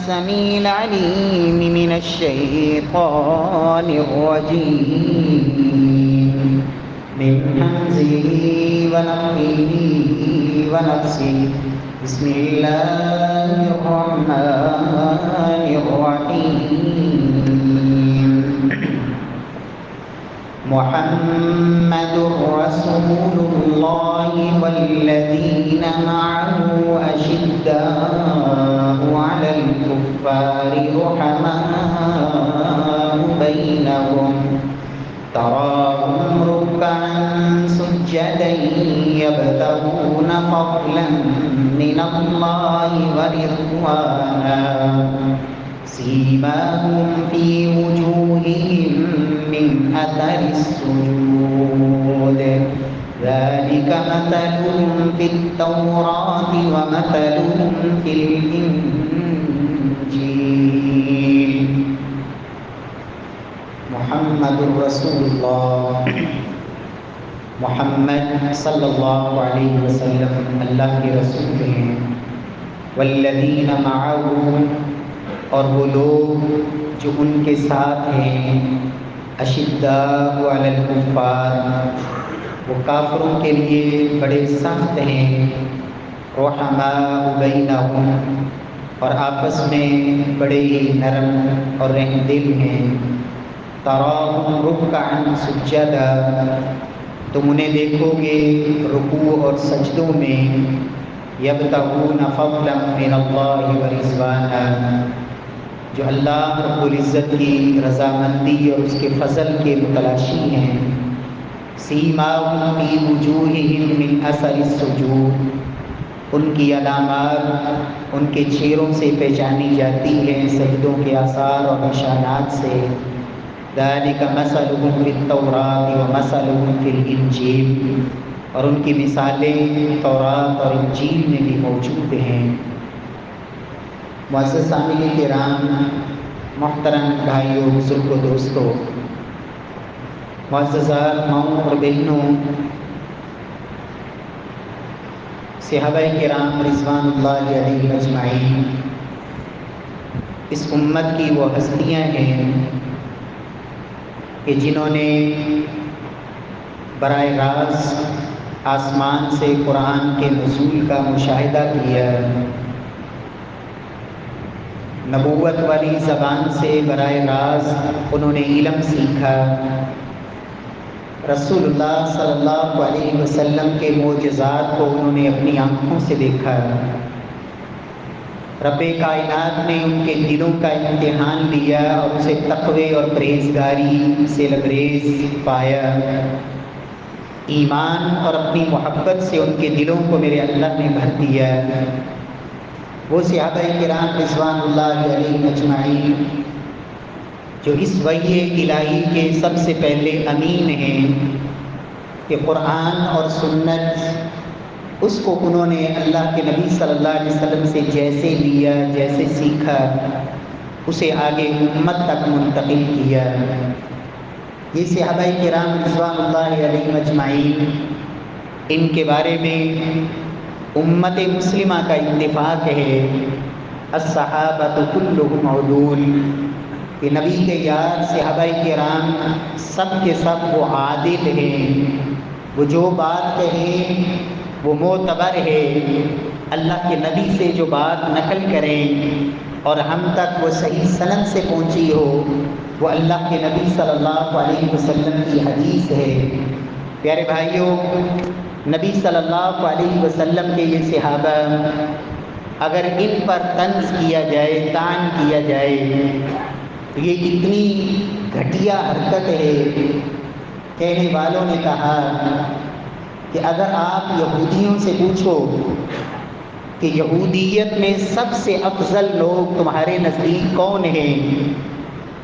السميع العليم من الشيطان الرجيم من همزه ونفخه ونفسه بسم الله الرحمن الرحيم محمد رسول الله والذين معه أشداء على الكفار رحماء بينهم تراهم ركعا سجدا يبتغون فضلا من الله ورضوانا سيماهم في وجوههم من أثر السجود ذلك مثلهم في التوراة ومثلهم في الإنجيل محمد رسول اللہ محمد صلی اللہ علیہ وسلم اللہ کے رسول ہیں، والذین معه اور وہ لوگ جو ان کے ساتھ ہیں، اشداء علی الکفار وہ کافروں کے لیے بڑے سخت ہیں، رحماء بینہم اور آپس میں بڑے ہی نرم اور رحم دل ہیں، تراہم رکعا سجدا تم انہیں دیکھو گے رکوع اور سجدوں میں، یبتغون فضلا من اللہ ورضوانا جو اللہ رب العزت کی رضامندی اور اس کے فضل کے متلاشی ہیں، سیماہم فی وجوہہم من اثر السجود ان کی علامات ان کے چہروں سے پہچانی جاتی ہیں سجدوں کے آثار اور نشانات سے، ذالک مثلهم فی التوراۃ ومثلهم فی الانجیل اور ان کی مثالیں تورات اور انجیل میں بھی موجود ہیں۔ معزز سامعین کرام، محترم بھائیوں، بزرگوں، دوستوں، معززات ماؤں اور بہنوں، صحابہ کرام رضوان اللہ علیہم اجمعین اس امت کی وہ ہستیاں ہیں کہ جنہوں نے براہ راست آسمان سے قرآن کے نزول کا مشاہدہ کیا، نبوت والی زبان سے براہ راست انہوں نے علم سیکھا، رسول اللہ صلی اللہ علیہ وسلم کے معجزات کو انہوں نے اپنی آنکھوں سے دیکھا، رب کائنات نے ان کے دلوں کا امتحان لیا اور اسے تقوی اور پرہیزگاری سے لبریز پایا، ایمان اور اپنی محبت سے ان کے دلوں کو میرے اللہ نے بھر دیا۔ وہ صحابہ کرام رضوان اللہ علیہم اجمعین جو اس وحی الہی کے سب سے پہلے امین ہیں کہ قرآن اور سنت اس کو انہوں نے اللہ کے نبی صلی اللہ علیہ وسلم سے جیسے لیا، جیسے سیکھا، اسے آگے امت تک منتقل کیا۔ یہ صحابہ کرام رضوان اللہ علیہم اجمعین ان کے بارے میں امت مسلمہ کا اتفاق ہے، الصحابۃ کلہم عدول کہ نبی کے یار صحابہ کرام سب کے سب وہ عادل ہیں، وہ جو بات کہیں وہ معتبر ہے، اللہ کے نبی سے جو بات نقل کریں اور ہم تک وہ صحیح سند سے پہنچی ہو وہ اللہ کے نبی صلی اللہ علیہ وسلم کی حدیث ہے۔ پیارے بھائیوں، نبی صلی اللہ علیہ وسلم کے یہ صحابہ اگر ان پر طنز کیا جائے، طعن کیا جائے، یہ اتنی گھٹیا حرکت ہے۔ کہنے والوں نے کہا کہ اگر آپ یہودیوں سے پوچھو کہ یہودیت میں سب سے افضل لوگ تمہارے نزدیک کون ہیں،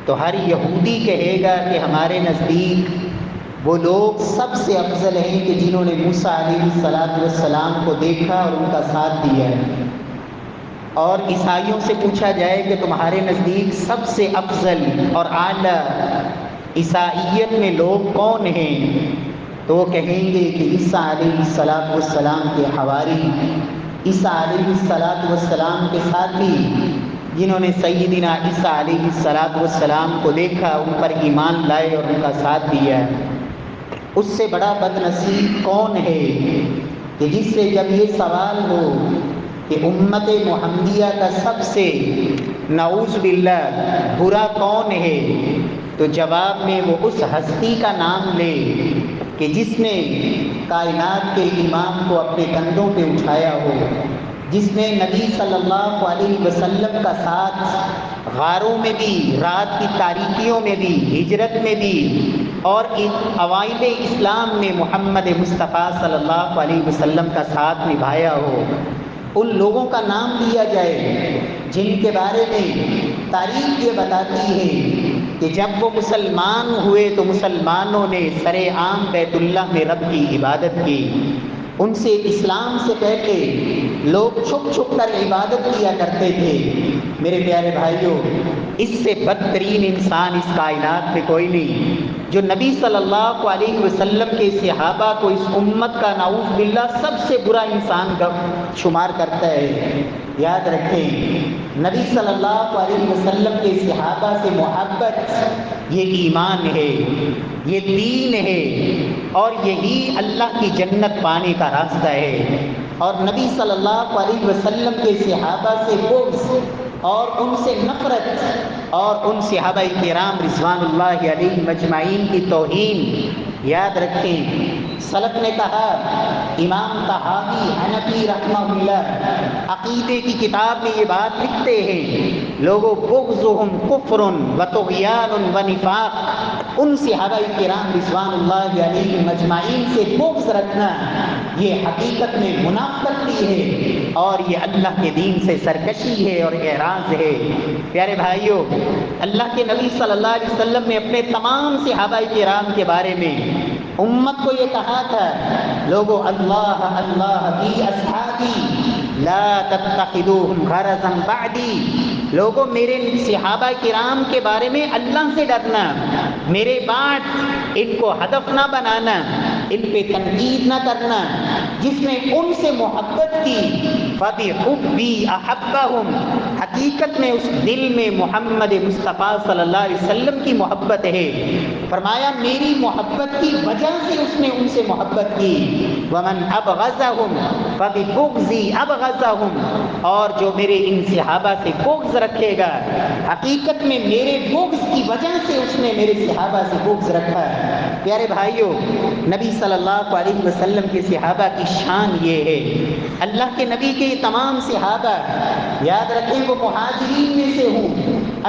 تو ہر یہودی کہے گا کہ ہمارے نزدیک وہ لوگ سب سے افضل ہیں کہ جنہوں نے موسیٰ علیہ السلام کو دیکھا اور ان کا ساتھ دیا۔ اور عیسائیوں سے پوچھا جائے کہ تمہارے نزدیک سب سے افضل اور اعلیٰ عیسائیت میں لوگ کون ہیں، تو وہ کہیں گے کہ عیسیٰ علیہ السلام کے حواری، عیسیٰ علیہ السلام کے ساتھی، جنہوں نے سیدنا عیسیٰ علیہ السلام کو دیکھا، ان پر ایمان لائے اور ان کا ساتھ دیا، اس سے بڑا بد نصیب کون ہے کہ جس سے جب یہ سوال ہو کہ امت محمدیہ کا سب سے نعوذ باللہ برا کون ہے، تو جواب میں وہ اس ہستی کا نام لے کہ جس نے کائنات کے امام کو اپنے کندھوں پہ اٹھایا ہو، جس نے نبی صلی اللہ علیہ وسلم کا ساتھ غاروں میں بھی، رات کی تاریکیوں میں بھی، ہجرت میں بھی، اور اوائل اسلام میں محمد مصطفیٰ صلی اللہ علیہ وسلم کا ساتھ نبھایا ہو، ان لوگوں کا نام لیا جائے جن کے بارے میں تاریخ یہ بتاتی ہے کہ جب وہ مسلمان ہوئے تو مسلمانوں نے سر عام بیت اللہ میں رب کی عبادت کی۔ ان سے اسلام سے پہلے لوگ چھپ چھپ کر عبادت کیا کرتے تھے۔ میرے پیارے بھائیوں، اس سے بدترین انسان اس کائنات میں کوئی نہیں، جو نبی صلی اللہ علیہ وسلم کے صحابہ کو اس امت کا نعوذ باللہ سب سے برا انسان کا شمار کرتا ہے۔ یاد رکھیں، نبی صلی اللہ علیہ وسلم کے صحابہ سے محبت یہ ایمان ہے، یہ دین ہے، اور یہی اللہ کی جنت پانے کا راستہ ہے۔ اور نبی صلی اللہ علیہ وسلم کے صحابہ سے بغض اور ان سے نفرت اور ان صحابہ کرام رضوان اللہ علیہم اجمعین کی توہین، یاد رکھیں، سلف نے کہا، امام طحاوی حنفی رحمہ اللہ عقیدے کی کتاب میں یہ بات لکھتے ہیں، لوگوں بغضهم کفر و طغیان و نفاق، ان صحابہ کرام رضوان اللہ علیہم اجمعین سے بغض رکھنا یہ حقیقت میں منافقت بھی ہے اور یہ اللہ کے دین سے سرکشی ہے اور اعراض ہے۔ پیارے بھائیوں، اللہ کے نبی صلی اللہ علیہ وسلم نے اپنے تمام صحابہ کرام کے بارے میں امت کو یہ کہا تھا، لوگوں اللہ اللہ فی اصحابی لا تتخذوہم غرضا بعدی، لوگوں میرے صحابہ کرام کے بارے میں اللہ سے ڈرنا، میرے بعد ان کو ہدف نہ بنانا، ان پہ تنقید نہ کرنا۔ جس نے ان سے محبت کی فَبِحُبِّي أَحَبَّهُمْ، حقیقت میں اس دل میں محمد مصطفیٰ صلی اللہ علیہ وسلم کی محبت ہے۔ فرمایا میری محبت کی وجہ سے اس نے ان سے محبت کی۔ وَمَنْ أَبْغَضَهُمْ فَبِبُغْضِي أَبْغَضَهُمْ، اور جو میرے ان صحابہ سے بغض رکھے گا، حقیقت میں میرے بغض کی وجہ سے اس نے میرے صحابہ سے بغض رکھا۔ پیارے بھائیوں، نبی صلی اللہ علیہ وسلم کے صحابہ کی شان یہ ہے، اللہ کے نبی کے تمام صحابہ، یاد رکھیں، وہ مہاجرین میں سے ہوں،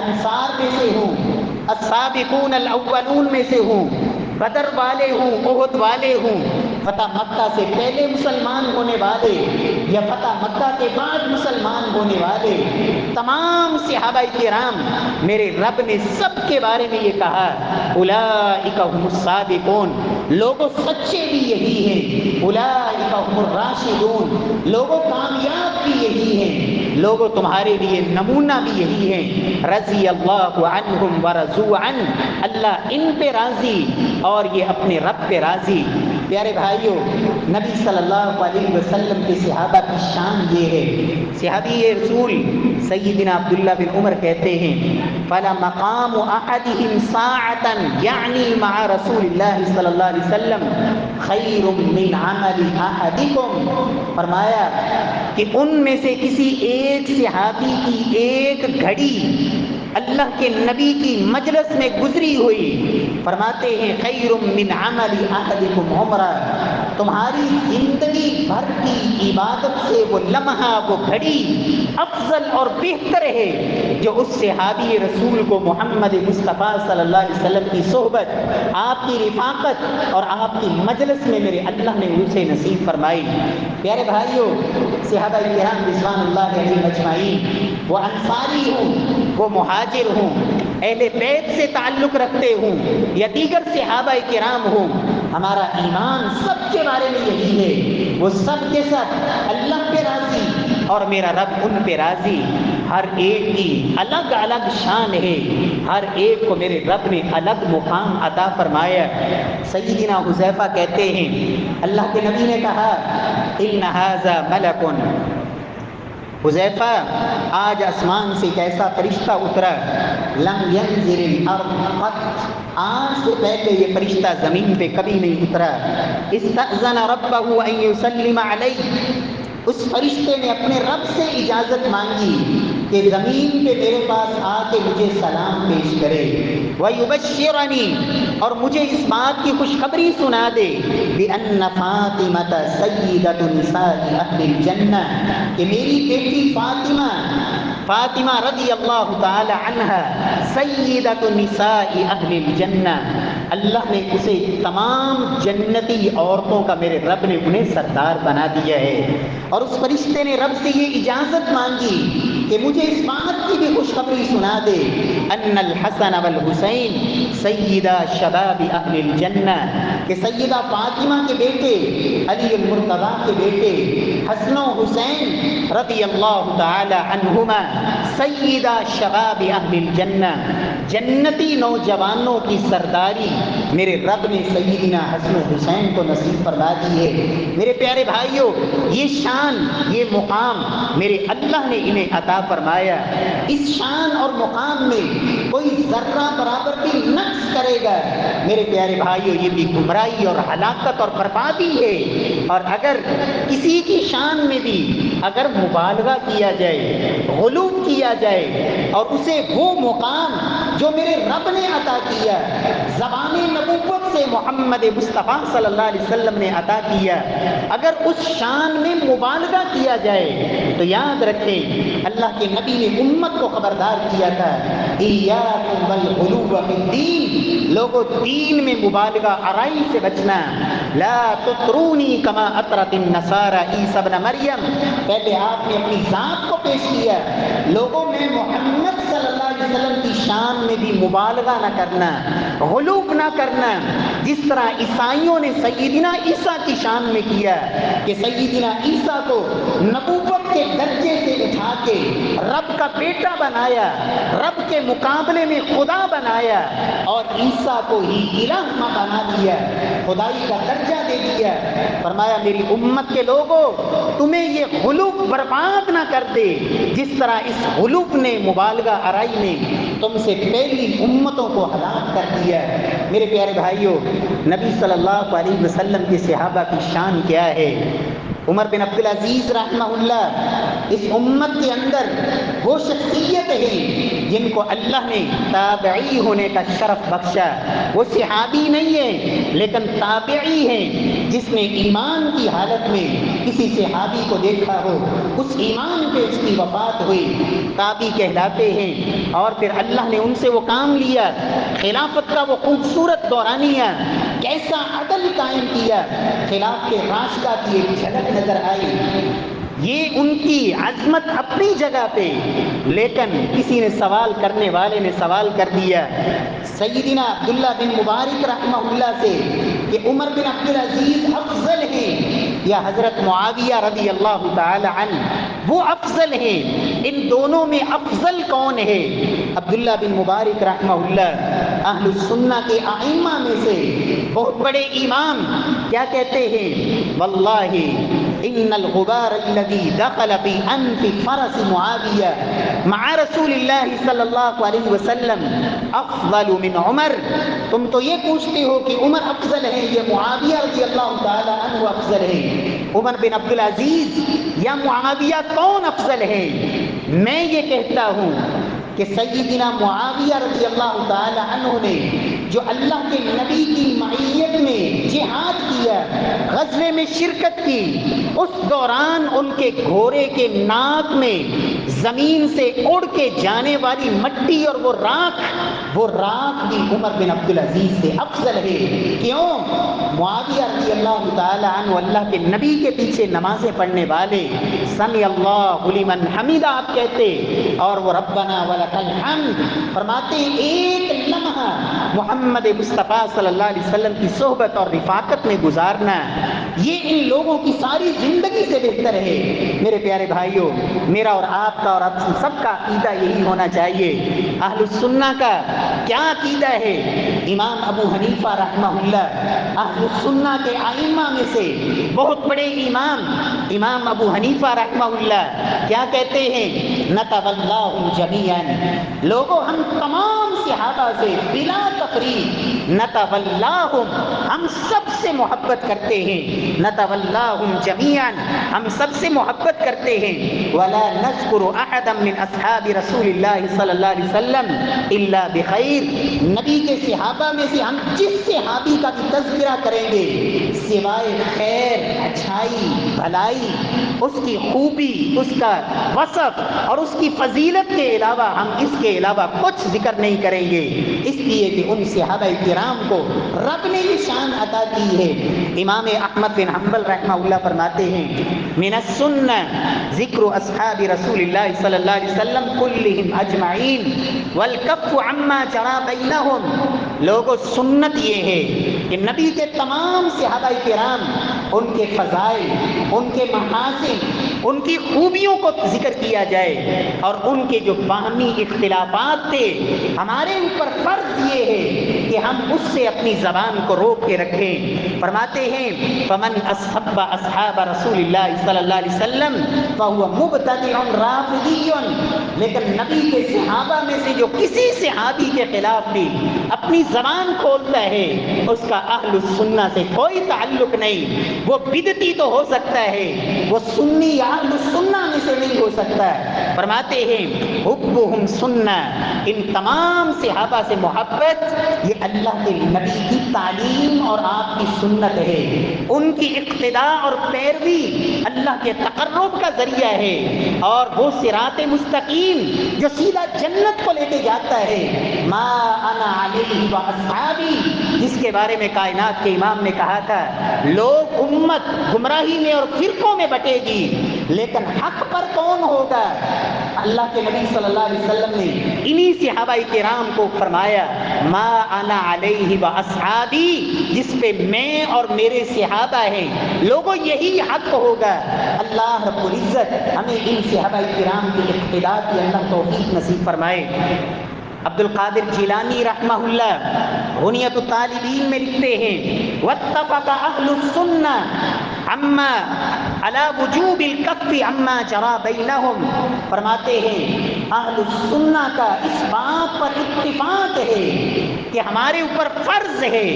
انصار میں سے ہوں، السابقون الاولون میں سے ہوں، بدر والے ہوں، احد والے ہوں، فتح مکہ سے پہلے مسلمان ہونے والے یا فتح مکہ کے بعد مسلمان ہونے والے، تمام صحابہ کرام، میرے رب نے سب کے بارے میں یہ کہا، اولئک هم الصادقون، لوگوں سچے بھی یہی ہیں، اولئک هم الراشدون، لوگوں کامیاب بھی یہی ہیں، لوگوں تمہارے لیے نمونہ بھی یہی ہیں، رضی اللہ عنہم ورضوا عنہ، اللہ ان پہ راضی اور یہ اپنے رب پہ راضی۔ پیارے بھائیوں، نبی صلی اللہ علیہ وسلم کے صحابہ کی شان یہ ہے، صحابی رسول سیدنا عبداللہ بن عمر کہتے ہیں، فَلَمَقَامُ أَحَدِهِمْ سَاعَةً يَعْنِي مَعَ رَسُولِ اللَّهِ صلی اللہ علیہ وسلم خَيْرٌ مِّنْ عَمَلِ أَحَدِكُمْ، فرمایا کہ ان میں سے کسی ایک صحابی کی ایک گھڑی اللہ کے نبی کی مجلس میں گزری ہوئی، فرماتے ہیں خیر من عمل احدکم عمرہ، تمہاری زندگی بھر کی عبادت سے وہ لمحہ، وہ گھڑی افضل اور بہتر ہے جو اس صحابی رسول کو محمد مصطفیٰ صلی اللہ علیہ وسلم کی صحبت، آپ کی رفاقت اور آپ کی مجلس میں میرے اللہ نے اسے نصیب فرمائی۔ پیارے بھائیوں، صحابہ کرام رضوان اللہ علیہم اجمعین، وہ انصاری ہوں، وہ مہاجر ہوں، اہل بیت سے تعلق رکھتے ہوں یا دیگر صحابہ کرام ہوں، ہمارا ایمان سب کے بارے میں یہی ہے، وہ سب کے سب اللہ پہ راضی اور میرا رب ان پہ راضی۔ ہر ایک کی الگ الگ شان ہے، ہر ایک کو میرے رب نے الگ مقام عطا فرمایا۔ سیدنا حذیفہ کہتے ہیں، اللہ کے نبی نے کہا ان ھذا ملک، حذیفہ آج آسمان سے ایک ایسا فرشتہ اترا، لم ينزل الارض قط، آج سے پہلے یہ فرشتہ زمین پہ کبھی نہیں اترا۔ استأذن ربہ ان یسلم علیہ، اس فرشتے نے اپنے رب سے اجازت مانگی کہ زمین پہ میرے پاس آ کے مجھے سلام پیش کرے، وَيُبَشِّرَنِي، اور مجھے اس بات کی خوشخبری سنا دے، بِأَنَّ فاطمة سیدۃ نساء اہل الجنہ، کہ میری بیٹی فاطمہ رضی اللہ تعالی عنہا سیدۃ نساء اہل الجنہ، اللہ نے اسے تمام جنتی عورتوں کا، میرے رب نے انہیں سردار بنا دیا ہے۔ اور اس فرشتے نے رب سے یہ اجازت مانگی کہ مجھے اس بات کی بھی خوشخبری سنا دے، ان الحسن والحسین سیدہ شباب اہل الجنہ، کہ سیدہ فاطمہ کے بیٹے علی المرتضیٰ کے بیٹے حسن و حسین رضی اللہ تعالی عنہما سیدہ شباب اہل الجنہ، جنتی نوجوانوں کی سرداری میرے رب نے سیدنا حسن و حسین کو نصیب فرما دی ہے۔ میرے پیارے بھائیوں، یہ شان، یہ مقام میرے اللہ نے انہیں عطا فرمایا۔ اس شان اور مقام میں کوئی ذرہ برابر بھی نقص کرے گا، میرے پیارے بھائیوں، یہ بھی گمراہی اور ہلاکت اور بربادی ہے۔ اور اگر کسی کی شان میں بھی اگر مبالغہ کیا جائے، غلو کیا جائے، اور اسے وہ مقام جو میرے رب نے عطا کیا، زبان نبوت سے محمد مصطفیٰ صلی اللہ علیہ وسلم نے عطا کیا، اگر اس شان میں مبالغہ کیا جائے تو یاد رکھیں اللہ کے نبی نے امت کو خبردار کیا تھا، ایاکم والغلو فی الدین، لوگوں دین میں مبالغہ آرائی سے بچنا، لا تطرونی کما اطرت النصارى عیسی ابن مریم، پہلے آپ نے اپنی ذات کو پیش کیا، لوگوں میں محمد صلی اللہ علیہ وسلم کی شان میں بھی مبالغہ نہ کرنا، غلو نہ کرنا، جس طرح عیسائیوں نے سیدنا عیسیٰ کی شان میں کیا کہ سیدنا عیسیٰ کو نبوت کے درجے سے اٹھا کے رب کا بیٹا بنایا، رب کے مقابلے میں خدا بنایا، اور عیسیٰ کو ہی الہ بنا دیا، خدائی کا درجہ دے دیا۔ فرمایا میری امت کے لوگوں، تمہیں یہ غلو برباد نہ کر دے جس طرح اس غلو نے، مبالغہ آرائی نے تم سے پہلی امتوں کو ہلاک کر دیا۔ میرے پیارے بھائیوں، نبی صلی اللہ علیہ وسلم کے صحابہ کی شان کیا ہے؟ عمر بن عبدالعزیز رحمہ اللہ اس امت کے اندر وہ شخصیت ہے جن کو اللہ نے تابعی ہونے کا شرف بخشا۔ وہ صحابی نہیں ہے لیکن تابعی ہے، جس نے ایمان کی حالت میں کسی صحابی کو دیکھا ہو، اس ایمان پہ اس کی وفات ہوئی، تابعی کہلاتے ہیں۔ اور پھر اللہ نے ان سے وہ کام لیا، خلافت کا وہ خوبصورت دورانیہ، کیسا عدل قائم کیا، خلاف کے راشدہ کی ایک جھلک نظر آئی۔ یہ ان کی عظمت اپنی جگہ پہ، لیکن کسی نے سوال کرنے والے نے سوال کر دیا سیدنا عبداللہ بن مبارک رحمہ اللہ سے کہ عمر بن عبدالعزیز افضل ہیں یا حضرت معاویہ رضی اللہ تعالی عنہ وہ افضل ہیں، ان دونوں میں افضل کون ہے؟ عبداللہ بن مبارک رحمہ اللہ اہل السنہ کے ائمہ میں سے بہت بڑے امام کیا کہتے ہیں؟ واللہ ان الغبار الذي دخل في انف فرس معاویہ مع رسول اللہ صلی اللہ علیہ وسلم افضل من عمر۔ تم تو یہ پوچھتے ہو کہ عمر افضل ہے یا معاویہ رضی اللہ تعالی عنہ افضل ہے، عمر بن عبدالعزیز یا معاویہ کون افضل ہے؟ میں یہ کہتا ہوں کہ سیدنا معاویہ رضی اللہ تعالی عنہ نے جو اللہ کے نبی کی معیت میں جہاد کیا، غزوے میں شرکت کی، اس دوران ان کے گھوڑے کے ناک میں زمین سے اڑ کے جانے والی مٹی اور وہ راکھ بھی عمر بن عبدالعزیز سے افضل ہے۔ کیوں؟ معاویہ رضی اللہ تعالی عنہ اللہ کے نبی کے پیچھے نمازیں پڑھنے والے، سمع اللہ لمن حمدہ آپ کہتے، اور وہ ربنا ولک الحمد فرماتے، ایک لمحہ محمد مصطفیٰ صلی اللہ علیہ وسلم کی صحبت اور رفاقت میں گزارنا، یہ ان لوگوں کی ساری زندگی سے بہتر ہے۔ میرے پیارے بھائیوں، میرا اور آپ کا اور آپ سب کا عقیدہ یہی ہونا چاہیے۔ اہل السنہ کا کیا عقیدہ ہے؟ امام ابو حنیفہ رحمہ اللہ اہل السنہ کے ائمہ میں سے بہت بڑے امام، امام ابو حنیفہ رحمہ اللہ کیا کہتے ہیں؟ نتولاہم جمیعاً، لوگوں ہم تمام صحابہ سے بلا تفریق نتولاہم، ہم سب سے محبت کرتے ہیں، نتولاہم جمیعاً، ہم سب سے محبت کرتے ہیں، ولا نذکر احدا من اصحاب رسول اللہ صلی اللہ علیہ وسلم الا بخیر، نبی کے صحابہ میں سے ہم جس صحابی کا بھی تذکرہ کریں گے سوائے خیر، اچھائی، بھلائی، اس کی خوبی، اس کا وصف اور اس کی فضیلت کے علاوہ ہم اس کے علاوہ کچھ ذکر نہیں کریں گے، اس لیے کہ ان صحابہ کرام کو رب نے یہ شان عطا کی ہے۔ امام احمد بن حنبل رحمہ اللہ فرماتے ہیں من السنہ ذکر اصحاب رسول اللہ صلی اللہ علیہ وسلم کلہم اجمعین والکف عما جرى بینہم، لوگوں سنت یہ ہے کہ نبی کے تمام صحابہ کرام، ان کے فضائل، ان کے محاسن، ان کی خوبیوں کو ذکر کیا جائے، اور ان کے جو باہمی اختلافات تھے ہمارے اوپر فرض یہ ہے کہ ہم اس سے اپنی زبان کو روک کے رکھیں۔ فرماتے ہیں فمن اصحب اصحاب رسول اللہ صلی اللہ علیہ وسلم فهو مبتدع رافضی، لیکن نبی کے صحابہ میں سے جو کسی صحابی کے خلاف بھی اپنی زبان کھولتا ہے اس کا اہل السنہ سے کوئی تعلق نہیں، وہ بدعتی تو ہو سکتا ہے، وہ سنی یا اہل السنہ میں سے نہیں ہو سکتا۔ فرماتے ہیں حبہم سنہ، ان تمام صحابہ سے محبت یہ اللہ کے نبی کی تعلیم اور آپ کی سنت ہے، ان کی اقتداء اور پیروی اللہ کے تقرب کا ذریعہ ہے، اور وہ صراط مستقیم جو سیدھا جنت کو لے کے جاتا ہے، ما انا علیہ و اصحابی، جس کے بارے میں کائنات کے امام نے کہا تھا لوگ امت گمراہی میں اور فرقوں میں بٹے گی لیکن حق پر کون ہوگا؟ اللہ کے نبی صلی اللہ علیہ وسلم نے انہی صحابہ کرام کو فرمایا ما انا علیہ و اصحابی، جس پہ میں اور میرے صحابہ ہیں، لوگوں یہی حق ہوگا۔ اللہ رب العزت ہمیں ان صحابہ کرام کی اقتداء کی اللہ توفیق نصیب فرمائے۔ عبد القادر جیلانی رحمہ اللہ غنیۃ الطالبین میں لکھتے ہیں واتفق اہل السنہ عما علی وجوب الکف عما جرى بینہم، فرماتے ہیں اہل السنہ کا اس بات پر اتفاق ہے کہ ہمارے اوپر فرض ہے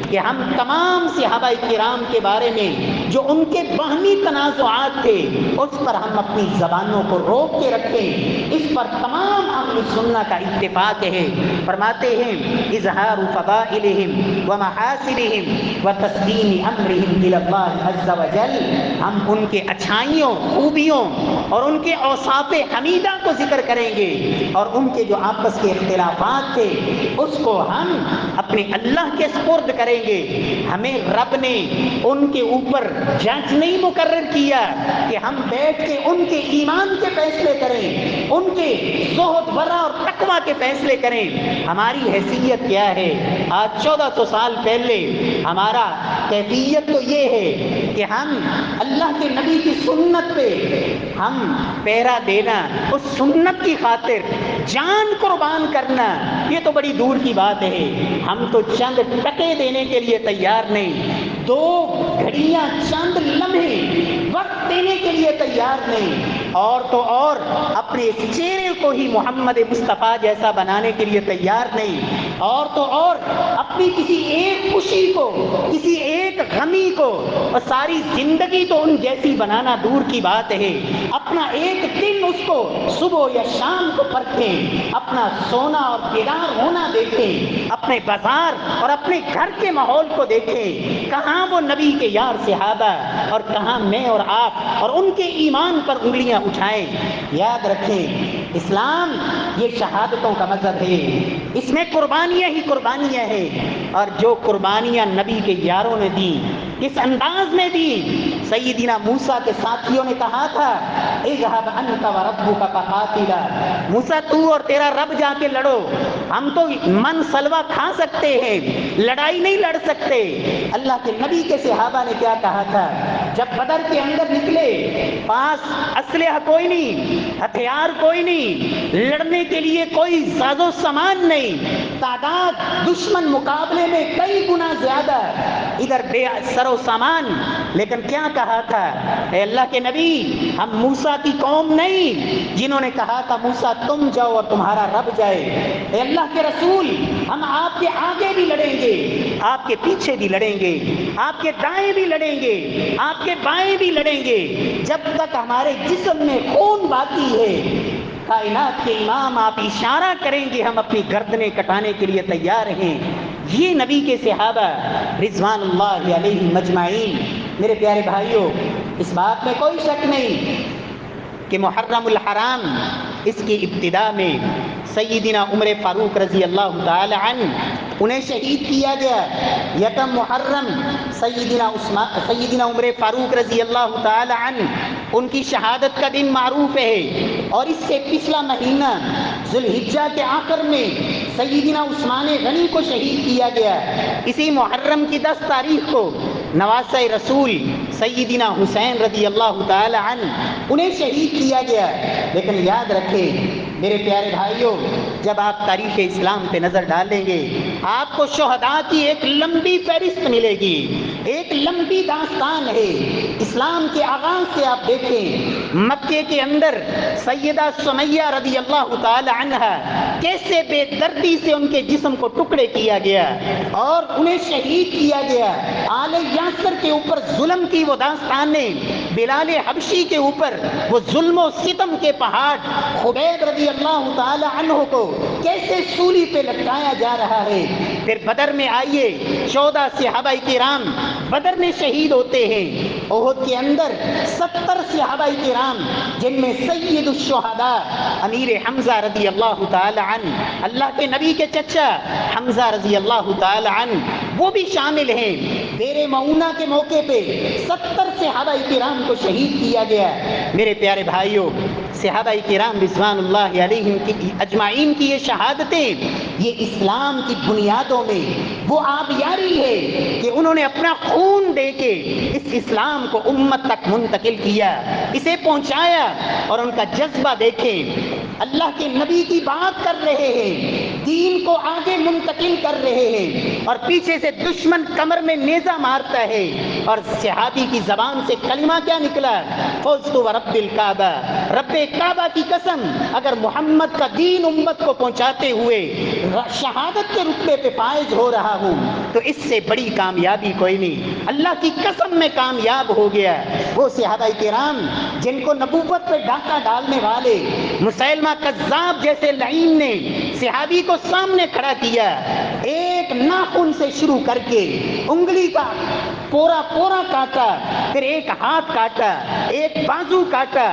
کہ ہم تمام صحابہ کرام کے بارے میں جو ان کے باہمی تنازعات تھے اس پر ہم اپنی زبانوں کو روک کے رکھیں، اس پر تمام اہل السنہ کا اتفاق ہے۔ فرماتے ہیں اظہار فضائلہم و محاسنہم و تسلیم امرہم الی اللہ عز وجل، ہم ان کے اچھائیوں، خوبیوں اور ان کے اوصاف حمیدہ کو ذکر کریں گے، اور ان کے جو آپس کے اختلافات تھے اس کو ہم اپنے اللہ کے سپرد کریں گے۔ ہمیں رب نے ان کے اوپر جج نہیں مقرر کیا کہ ہم بیٹھ کے ان کے ایمان کے فیصلے کریں، ان کے زہد ورع اور تقوی کے فیصلے کریں۔ ہماری حیثیت کیا ہے؟ آج 1400 سال پہلے ہمارا کیفیت تو یہ ہے کہ ہم اللہ کے نبی کی سنت پہ ہم پہرا دینا، اس سنت کی خاطر جان قربان کرنا، یہ تو بڑی دور کی بات ہے۔ ہم تو چند ٹکے دینے کے لیے تیار نہیں، 2 گھڑیاں چند لمحے وقت دینے کے لیے تیار نہیں، اور تو اور اپنے اس چہرے کو ہی محمد مصطفیٰ جیسا بنانے کے لیے تیار نہیں، اور تو اور اپنی کسی ایک خوشی کو، کسی ایک غمی کو اور ساری زندگی تو ان جیسی بنانا دور کی بات ہے۔ اپنا ایک دن اس کو صبح یا شام کو پرکھیں، اپنا سونا اور بیدار ہونا دیکھیں، اپنے بازار اور اپنے گھر کے ماحول کو دیکھیں، کہاں وہ نبی کے یار صحابہ اور کہاں میں اور آپ، اور ان کے ایمان پر انگلیاں اٹھائیں۔ یاد رکھیں اسلام یہ شہادتوں کا مذہب ہے، اس میں قربانیاں ہی قربانیاں ہیں، اور جو قربانیاں نبی کے یاروں نے دی کس انداز میں دی؟ سیدنا موسیٰ کے ساتھیوں نے کہا تھا اذهب انت وربك فقاتلا، موسیٰ تو اور تیرا رب جا کے لڑو، ہم تو من سلوا کھا سکتے ہیں، لڑائی نہیں لڑ سکتے۔ اللہ کے نبی کے صحابہ نے کیا کہا تھا جب بدر کے اندر نکلے؟ پاس اسلحہ کوئی نہیں، ہتھیار کوئی نہیں، لڑنے کے لیے کوئی ساز و سامان نہیں، تعداد دشمن مقابلے میں کئی گنا زیادہ، ادھر بے سر و سامان، لیکن کیا کہا تھا؟ اے اللہ کے نبی، ہم موسیٰ کی قوم نہیں جنہوں نے کہا تھا موسیٰ تم جاؤ اور تمہارا رب جائے۔ اے اللہ کے رسول، ہم آپ کے آگے بھی لڑیں گے، آپ کے پیچھے بھی لڑیں گے، آپ کے دائیں بھی لڑیں گے، آپ کے بائیں بھی لڑیں گے، جب تک ہمارے جسم میں خون باقی ہے۔ کائنات کے امام آپ اشارہ کریں گے، ہم اپنی گردنیں کٹانے کے لیے تیار ہیں۔ یہ نبی کے صحابہ رضوان اللہ علیہ مجمعین۔ میرے پیارے بھائیوں، اس بات میں کوئی شک نہیں کہ محرم الحرام اس کی ابتدا میں سیدنا عمر فاروق رضی اللہ تعالی عنہ انہیں شہید کیا گیا۔ یکم محرم سیدنا عمر فاروق رضی اللہ تعالی عنہ ان کی شہادت کا دن معروف ہے، اور اس سے پچھلا مہینہ ذوالحجہ کے آخر میں سیدنا عثمان غنی کو شہید کیا گیا۔ اسی محرم کی 10 تاریخ کو نواسہ رسول سیدنا حسین رضی اللہ تعالی عنہ انہیں شہید کیا گیا۔ لیکن یاد رکھیں میرے پیارے بھائیوں، جب آپ تاریخ اسلام پہ نظر ڈالیں گے آپ کو شہداء کی ایک لمبی فہرست ملے گی، ایک لمبی داستان ہے۔ اسلام کے آغاز سے آپ دیکھیں مکے کے اندر سیدہ سمیہ رضی اللہ تعالی عنہا کیسے بے دردی سے ان کے جسم کو ٹکڑے کیا گیا اور انہیں شہید کیا گیا۔ آل یاسر کے اوپر ظلم کی وہ داستانیں، بلال حبشی کے اوپر وہ ظلم و ستم کے پہاڑ، خبیب رضی اللہ تعالی عنہ کو کیسے سولی پہ لٹکایا جا رہا ہے۔ پھر بدر میں آئیے 14 صحابہ کرام بدر میں شہید ہوتے ہیں۔ احد کے اندر 70 صحابہ کرام جن میں سید الشہداء امیر حمزہ رضی اللہ تعالی عنہ، اللہ کے نبی کے چچا حمزہ رضی اللہ تعالی عنہ وہ بھی شامل ہیں۔ دیر معونہ کے موقع پہ 70 صحابہ کرام کو شہید کیا گیا۔ میرے پیارے بھائیوں، صحابہ کرام رضوان اللہ علیہم کی اجمعین کی یہ شہادتیں یہ اسلام کی بنیادوں میں وہ آبیاری ہے کہ انہوں نے اپنا خون دے کے اس اسلام کو امت تک منتقل کیا، اسے پہنچایا، اور ان کا جذبہ دیکھیں، اللہ کے نبی کی بات کر رہے ہیں، دین کو آگے منتقل کر رہے ہیں، اور پیچھے سے دشمن کمر میں نیزہ مارتا ہے، اور صحابی کی زبان سے کلمہ کیا نکلا؟ فزت ورب الکعبہ، رب کعبہ کی قسم، اگر محمد کا دین امت کو پہنچاتے ہوئے شہادت کے رتبے پہ فائز ہو رہا ہوں تو اس سے بڑی کامیابی کوئی نہیں، اللہ کی قسم میں کامیاب ہو گیا۔ وہ صحابہ کرام جن کو نبوت پہ ڈاکہ ڈالنے والے مسیلمہ کذاب جیسے لعین نے صحابی کو سامنے کھڑا کیا، ایک ناخن سے شروع کر کے انگلی کا پورا پورا کاٹا، پھر ایک ہاتھ کاٹا، ایک بازو کاٹا،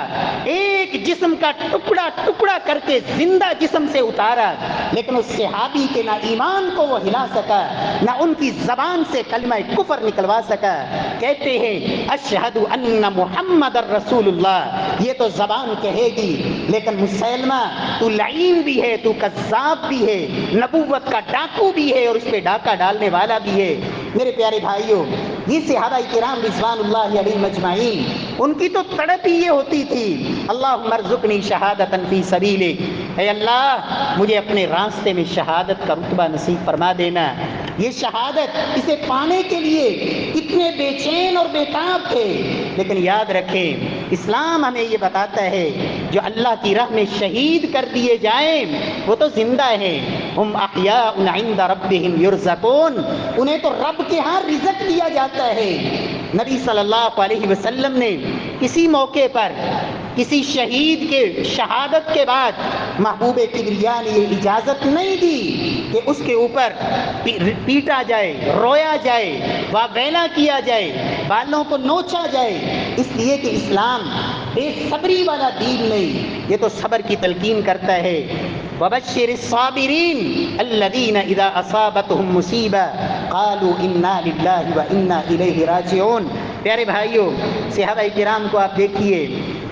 ایک جسم کا ٹکڑا ٹکڑا کر کے زندہ جسم سے اتارا، لیکن اس صحابی کے نہ ایمان کو وہ ہلا سکا، نہ ان کی زبان سے کلمہ کفر نکلوا سکا۔ کہتے ہیں اشہد ان محمد الرسول اللہ، یہ تو زبان کہے گی، لیکن مسیلمہ تو لعین بھی ہے، تو کذاب بھی ہے، نبوت کا ڈاکو بھی ہے، اور اس پہ ڈاکہ ڈالنے والا بھی ہے۔ میرے پیارے بھائیوں، یہ صحابہ کرام رضوان اللہ علیہ مجمعین ان کی تو تڑپ ہی یہ ہوتی تھی، اللہم ارزقنی شہادتا فی سبیلک، اے اللہ مجھے اپنے راستے میں شہادت کا رتبہ نصیب فرما دینا۔ یہ شہادت اسے پانے کے لیے کتنے بے چین اور بےتاب تھے، لیکن یاد رکھیں اسلام ہمیں یہ بتاتا ہے جو اللہ کی راہ میں شہید کر دیے جائیں وہ تو زندہ ہیں، ہم احیاء عند ربہم یرزقون، انہیں تو رب کے ہاں رزق دیا جاتا ہے۔ نبی صلی اللہ علیہ وسلم نے کسی موقع پر کسی شہید کے شہادت کے بعد محبوب کبریا نے یہ اجازت نہیں دی کہ اس کے اوپر پیٹا جائے، رویا جائے، واویلا کیا جائے، بالوں کو نوچا جائے، اس لیے کہ اسلام بے صبری والا دین نہیں، یہ تو صبر کی تلقین کرتا ہے۔ وبشر الصابرین الذین اذا اصابتهم مصیبہ قالوا انا للہ وانا الیہ راجعون۔ پیارے بھائیوں، صحابہ کرام کو آپ دیکھیے،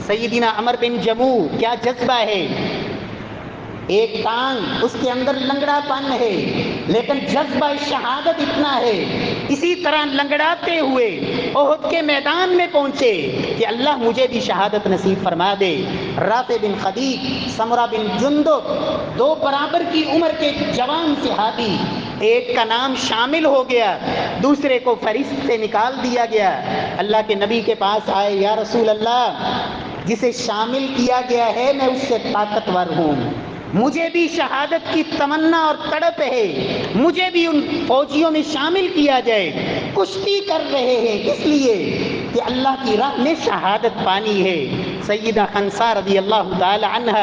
سیدنا عمر بن جموح کیا جذبہ ہے، ایک ٹانگ اس کے اندر لنگڑا پن ہے، لیکن جذبہ شہادت اتنا ہے، اسی طرح لنگڑاتے ہوئے احد کے میدان میں پہنچے کہ اللہ مجھے بھی شہادت نصیب فرما دے۔ رافع بن خدیج، سمرہ بن جندب، دو برابر کی عمر کے جوان صحابی، ایک کا نام شامل ہو گیا، دوسرے کو فہرست سے نکال دیا گیا۔ اللہ کے نبی کے پاس آئے، یا رسول اللہ، جسے شامل کیا گیا ہے میں اس سے طاقتور ہوں، مجھے بھی شہادت کی تمنا اور تڑپ ہے، مجھے بھی ان فوجیوں میں شامل کیا جائے۔ کشتی کر رہے ہیں کس لیے؟ کہ اللہ کی راہ میں شہادت پانی ہے۔ سیدہ خنسا رضی اللہ تعالی عنہ،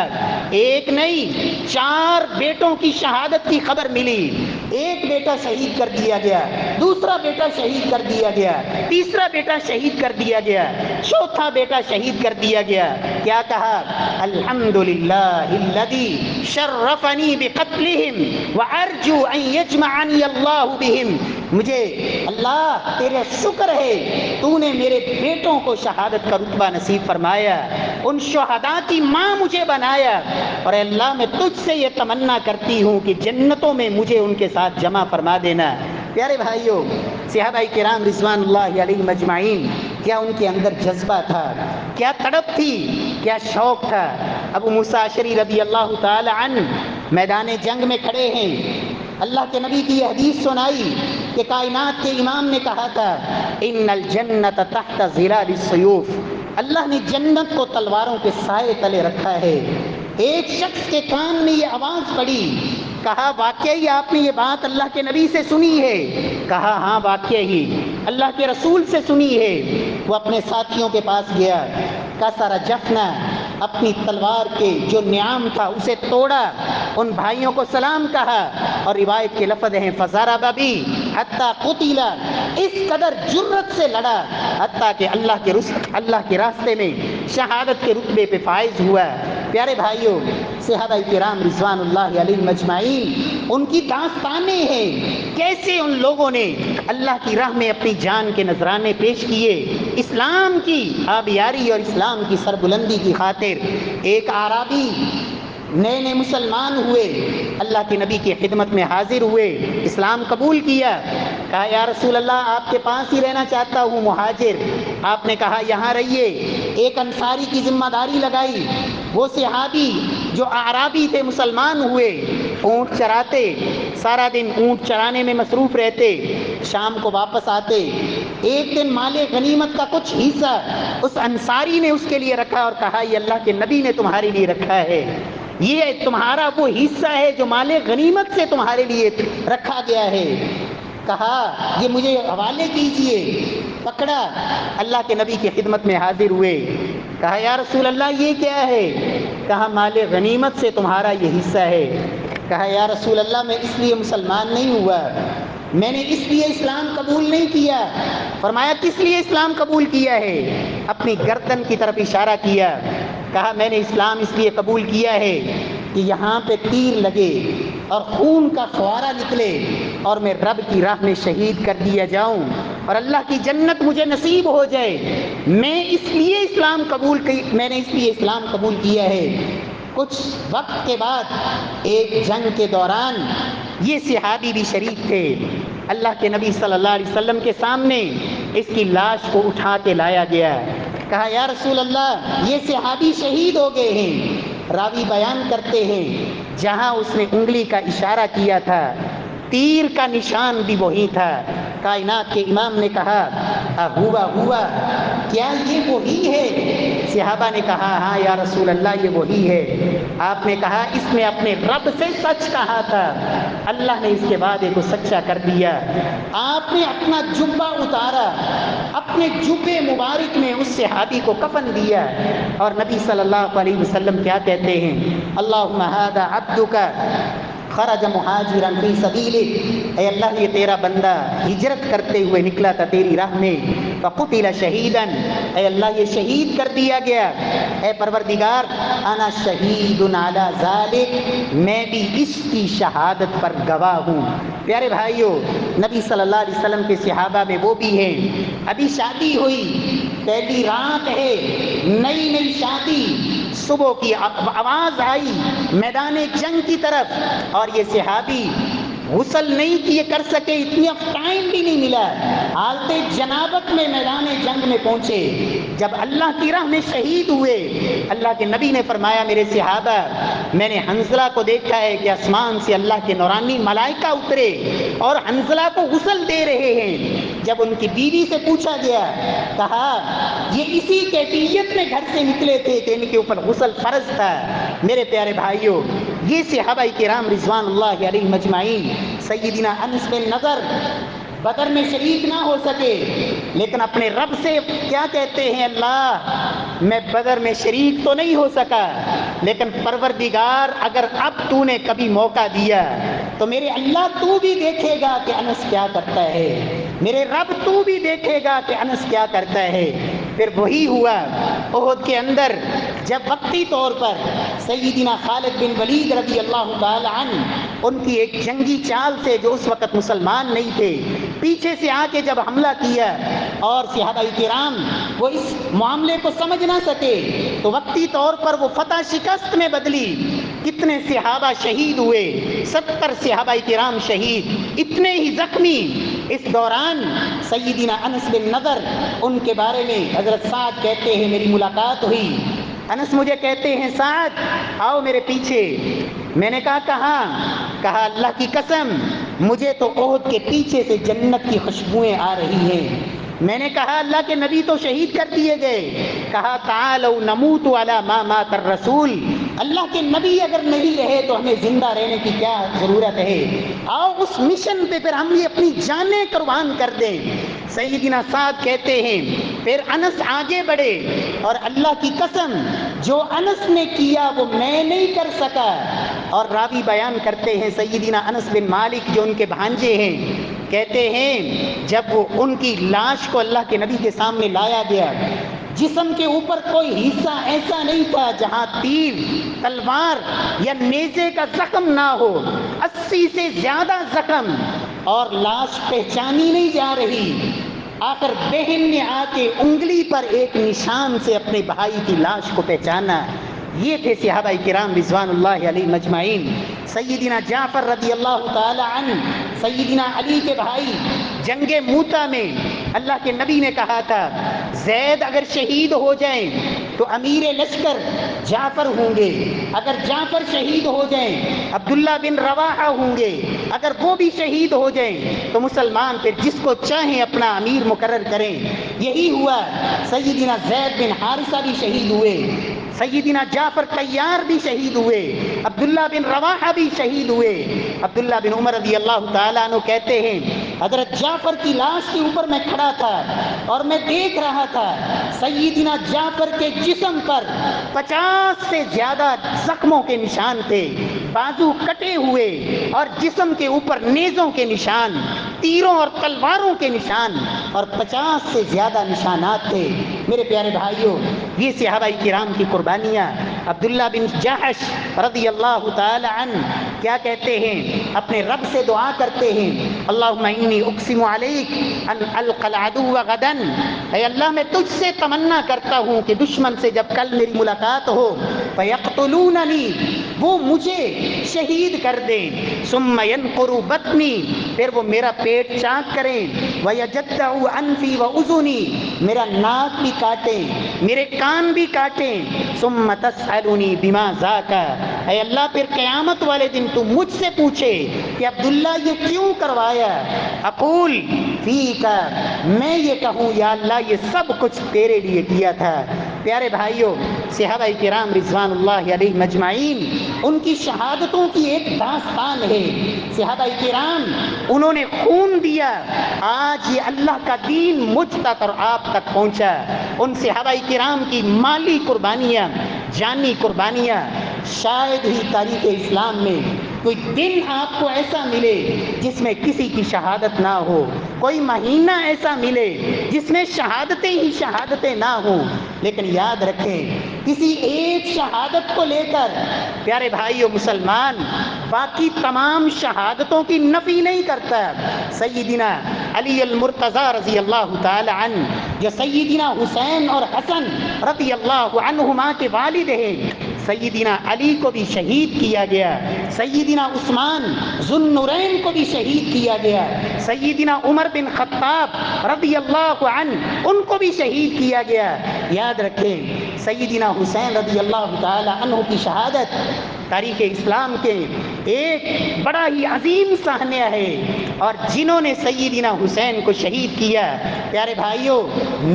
ایک نہیں 4 بیٹوں کی شہادت کی خبر ملی، ایک بیٹا شہید کر دیا گیا، دوسرا بیٹا شہید کر دیا گیا، تیسرا بیٹا شہید کر دیا گیا، چوتھا بیٹا شہید کر دیا گیا۔ کیا کہا؟ الحمدللہ الذی شرفنی بقتلہم وارجو ان یجمعنی اللہ بہم۔ مجھے اللہ تیرا شکر ہے، تو نے میرے بیٹوں کو شہادت کا رتبہ نصیب فرمایا، ان شہداء کی ماں مجھے بنایا، اور اے اللہ میں تجھ سے یہ تمنا کرتی ہوں کہ جنتوں میں مجھے ان کے ساتھ جمع فرما دینا۔ پیارے بھائیوں، صحابہ کرام رضوان اللہ علیہم اجمعین، کیا ان کے اندر جذبہ تھا، کیا تڑپ تھی، کیا شوق تھا۔ ابو موسیٰ اشعری رضی اللہ تعالی عنہ میدان جنگ میں کھڑے ہیں، اللہ کے نبی کی یہ حدیث سنائی کہ کائنات کے امام نے کہا تھا ان الجنت تحت ظلال السیوف، اللہ نے جنت کو تلواروں کے سائے تلے رکھا ہے۔ ایک شخص کے کان میں یہ آواز پڑی، کہا واقعی آپ نے یہ بات اللہ کے نبی سے سنی ہے؟ کہا ہاں واقعی اللہ کے رسول سے سنی ہے۔ وہ اپنے ساتھیوں کے پاس گیا، کسر جفنا، اپنی تلوار کے جو نعام تھا اسے توڑا، ان بھائیوں کو سلام کہا، اور روایت کے لفظ ہیں فضرب بی حتی قتل، اس قدر جرت سے لڑا حتیٰ کہ اللہ کے راستے میں شہادت کے رتبے پہ فائز ہوا۔ پیارے بھائیوں، صحابہ کرام رضوان اللہ علیہم اجمعین، ان کی داستانیں ہیں کیسے ان لوگوں نے اللہ کی راہ میں اپنی جان کے نذرانے پیش کیے، اسلام کی آبیاری اور اسلام کی سربلندی کی خاطر۔ ایک اعرابی نئے مسلمان ہوئے، اللہ کے نبی کی خدمت میں حاضر ہوئے، اسلام قبول کیا، کہا یا رسول اللہ آپ کے پاس ہی رہنا چاہتا ہوں، مہاجر۔ آپ نے کہا یہاں رہیے۔ ایک انصاری کی ذمہ داری لگائی، وہ صحابی جو اعرابی تھے مسلمان ہوئے، اونٹ چراتے، سارا دن اونٹ چرانے میں مصروف رہتے، شام کو واپس آتے۔ ایک دن مال غنیمت کا کچھ حصہ اس انصاری نے اس کے لیے رکھا اور کہا یہ اللہ کے نبی نے تمہارے لیے رکھا ہے، یہ تمہارا وہ حصہ ہے جو مال غنیمت سے تمہارے لیے رکھا گیا ہے۔ کہا یہ مجھے حوالے کیجئے۔ پکڑا، اللہ کے نبی کی خدمت میں حاضر ہوئے، کہا یا رسول اللہ یہ کیا ہے؟ کہا مال غنیمت سے تمہارا یہ حصہ ہے۔ کہا یا رسول اللہ میں اس لیے مسلمان نہیں ہوا، میں نے اس لیے اسلام قبول نہیں کیا۔ فرمایا کس لیے اسلام قبول کیا ہے؟ اپنی گردن کی طرف اشارہ کیا، کہا میں نے اسلام اس لیے قبول کیا ہے کہ یہاں پہ تیر لگے اور خون کا فوارہ نکلے اور میں رب کی راہ میں شہید کر دیا جاؤں اور اللہ کی جنت مجھے نصیب ہو جائے، میں نے اس لیے اسلام قبول کیا ہے۔ کچھ وقت کے بعد ایک جنگ کے دوران یہ صحابی بھی شریک تھے، اللہ کے نبی صلی اللہ علیہ وسلم کے سامنے اس کی لاش کو اٹھا کے لایا گیا۔ کہا یا رسول اللہ یہ صحابی شہید ہو گئے ہیں۔ راوی بیان کرتے ہیں جہاں اس نے انگلی کا اشارہ کیا تھا تیر کا نشان بھی وہی تھا۔ کائنات کے امام نے کہا ہوا کیا یہ وہی ہے؟ صحابہ نے کہا ہاں یا رسول اللہ یہ وہی ہے۔ آپ نے کہا اس نے اپنے رب سے سچ کہا تھا، اللہ نے اس کے وعدے کو سچا کر دیا۔ آپ نے اپنا جبہ اتارا، اپنے جبے مبارک میں اس صحابی کو کفن دیا، اور نبی صلی اللہ علیہ وسلم کیا کہتے ہیں؟ اللہم ھذا عبدک خرج مہاجرا فی سبیلک، اے اللہ یہ تیرا بندہ ہجرت کرتے ہوئے نکلا تھا تیری راہ میں، فقتل شہیدا، اے اللہ یہ شہید کر دیا گیا۔ اے پروردگار انا شہید علی ذلک، میں بھی اس کی شہادت پر گواہ ہوں۔ پیارے بھائیوں، نبی صلی اللہ علیہ وسلم کے صحابہ میں وہ بھی ہیں، ابھی شادی ہوئی، پہلی رات ہے، نئی شادی، صبح کی آواز آئی میدان جنگ کی طرف، اور یہ صحابی غسل نہیں کیے کر سکے، اتنی ٹائم بھی نہیں ملا، حالت جنابت میں میدان جنگ میں پہنچے۔ جب اللہ کی راہ میں شہید ہوئے، اللہ کے نبی نے فرمایا میرے صحابہ، میں نے حنظلہ کو دیکھا ہے کہ آسمان سے اللہ کے نورانی ملائکہ اترے اور حنظلہ کو غسل دے رہے ہیں۔ جب ان کی بیوی سے پوچھا گیا، کہا یہ اسی کیفیت میں گھر سے نکلے تھے کہ ان کے اوپر غسل فرض تھا۔ میرے پیارے بھائیوں، یہ صحابہ کرام رضوان اللہ علیہم اجمعین، سیدنا انس بن نضر بدر میں شریک نہ ہو سکے، لیکن اپنے رب سے کیا کہتے ہیں، اللہ میں بدر میں شریک تو نہیں ہو سکا، لیکن پروردگار اگر اب تو نے کبھی موقع دیا تو میرے اللہ تو بھی دیکھے گا کہ انس کیا کرتا ہے، میرے رب تو بھی دیکھے گا کہ انس کیا کرتا ہے۔ پھر وہی ہوا احد کے اندر، جب وقتی طور پر سیدنا خالد بن ولید رضی اللہ تعالی عنہ ان کی ایک جنگی چال سے، جو اس وقت مسلمان نہیں تھے، پیچھے سے آ کے جب حملہ کیا اور صحابہ کرام وہ اس معاملے کو سمجھ نہ سکے تو وقتی طور پر وہ فتح شکست میں بدلی۔ کتنے صحابہ شہید ہوئے، 70 صحابہ کرام شہید، اتنے ہی زخمی۔ اس دوران سیدنا انس بن نضر، ان کے بارے میں حضرت سعد کہتے ہیں میری ملاقات ہوئی، انس مجھے کہتے ہیں سعد آؤ میرے پیچھے۔ میں نے کہاں؟ کہا اللہ کی قسم مجھے تو احد کے پیچھے سے جنت کی خوشبوئیں آ رہی ہیں۔ میں نے کہا اللہ کے نبی تو شہید کر دیے گئے۔ کہا تعالوا نموت علی ما مات الرسول، اللہ کے نبی اگر نہیں رہے تو ہمیں زندہ رہنے کی کیا ضرورت ہے، آؤ اس مشن پہ پھر ہم یہ اپنی جانیں قربان کر دیں۔ سیدنا سعد کہتے ہیں پھر انس آگے بڑھے، اور اللہ کی قسم جو انس نے کیا وہ میں نہیں کر سکا۔ اور راوی بیان کرتے ہیں سیدنا انس بن مالک جو ان کے بھانجے ہیں، کہتے ہیں جب وہ ان کی لاش کو اللہ کے نبی کے سامنے لایا گیا، جسم کے اوپر کوئی حصہ ایسا نہیں تھا جہاں تیر، تلوار یا نیزے کا زخم نہ ہو، 80 سے زیادہ زخم، اور لاش پہچانی نہیں جا رہی۔ آخر بہن نے آ کے انگلی پر ایک نشان سے اپنے بھائی کی لاش کو پہچانا۔ یہ تھے صحابہ کرام رضوان اللہ علیہم اجمعین۔ سیدنا جعفر رضی اللہ تعالی عنہ، سیدنا علی کے بھائی، جنگ موتا میں اللہ کے نبی نے کہا تھا زید اگر شہید ہو جائیں تو امیر لشکر جعفر ہوں گے، اگر جعفر شہید ہو جائیں عبداللہ بن رواحہ ہوں گے، اگر وہ بھی شہید ہو جائیں تو مسلمان پھر جس کو چاہیں اپنا امیر مقرر کریں۔ یہی ہوا، سیدنا زید بن حارثہ بھی شہید ہوئے، سیدنا جعفر طیار بھی شہید ہوئے، عبداللہ بن رواحہ بھی شہید ہوئے۔ عبداللہ بن عمر رضی اللہ تعالیٰ عنہ کہتے ہیں حضرت جعفر کی لاش کے اوپر میں کھڑا تھا اور میں دیکھ رہا تھا سیدنا جعفر کے جسم پر 50 سے زیادہ زخموں کے نشان تھے، بازو کٹے ہوئے اور جسم کے اوپر نیزوں کے نشان، تیروں اور تلواروں کے نشان، اور 50 سے زیادہ نشانات تھے۔ میرے پیارے بھائیوں، یہ صحابہ کرام کی قربانیاں۔ عبداللہ بن جحش رضی اللہ تعالی عنہ کیا کہتے ہیں، اپنے رب سے دعا کرتے ہیں اللہم انی اقسم علیک ان القی العدو غدا، اے اللہ میں تجھ سے تمنا کرتا ہوں کہ دشمن سے جب کل میری ملاقات ہو فیقتلوننی، وہ مجھے شہید کر دیں، ثم ینقروا بطنی، پھر وہ میرا پیٹ چاک کریں، ویجدعوا انفی واذنی، میرا ناک بھی کاٹیں، میرے کان بھی کاٹیں، ثم تسألنی بما ذاک، اے اللہ پھر قیامت والے دن تو مجھ سے پوچھے کہ عبداللہ یہ کیوں کروایا، اقول فیک، میں یہ کہوں یا اللہ یہ سب کچھ تیرے لیے کیا تھا۔ پیارے بھائیوں، صحابہ کرام رضوان اللہ علیہم اجمعین، ان کی شہادتوں کی ایک داستان ہے۔ صحابہ کرام انہوں نے خون دیا، آج یہ اللہ کا دین مجھ تک اور آپ تک پہنچا۔ ان صحابہ کرام کی مالی قربانیاں، جانی قربانیاں، شاید ہی تاریخ اسلام میں کوئی دن آپ کو ایسا ملے جس میں کسی کی شہادت نہ ہو، کوئی مہینہ ایسا ملے جس میں شہادتیں ہی شہادتیں نہ ہوں۔ لیکن یاد رکھیں کسی ایک شہادت کو لے کر پیارے بھائیو مسلمان باقی تمام شہادتوں کی نفی نہیں کرتا۔ سیدنا علی المرتضی رضی اللہ تعالی عنہ، جو سیدنا حسین اور حسن رضی اللہ عنہما کے والد ہیں، سیدنا علی کو بھی شہید کیا گیا، سیدنا عثمان ذو النورین کو بھی شہید کیا گیا، سیدنا عمر بن خطاب رضی اللہ عنہ ان کو بھی شہید کیا گیا۔ یاد رکھیں سیدنا حسین رضی اللہ تعالی عنہ کی شہادت تاریخ اسلام کے ایک بڑا ہی عظیم صحنہ ہے، اور جنہوں نے سیدنا حسین کو شہید کیا، پیارے بھائیوں،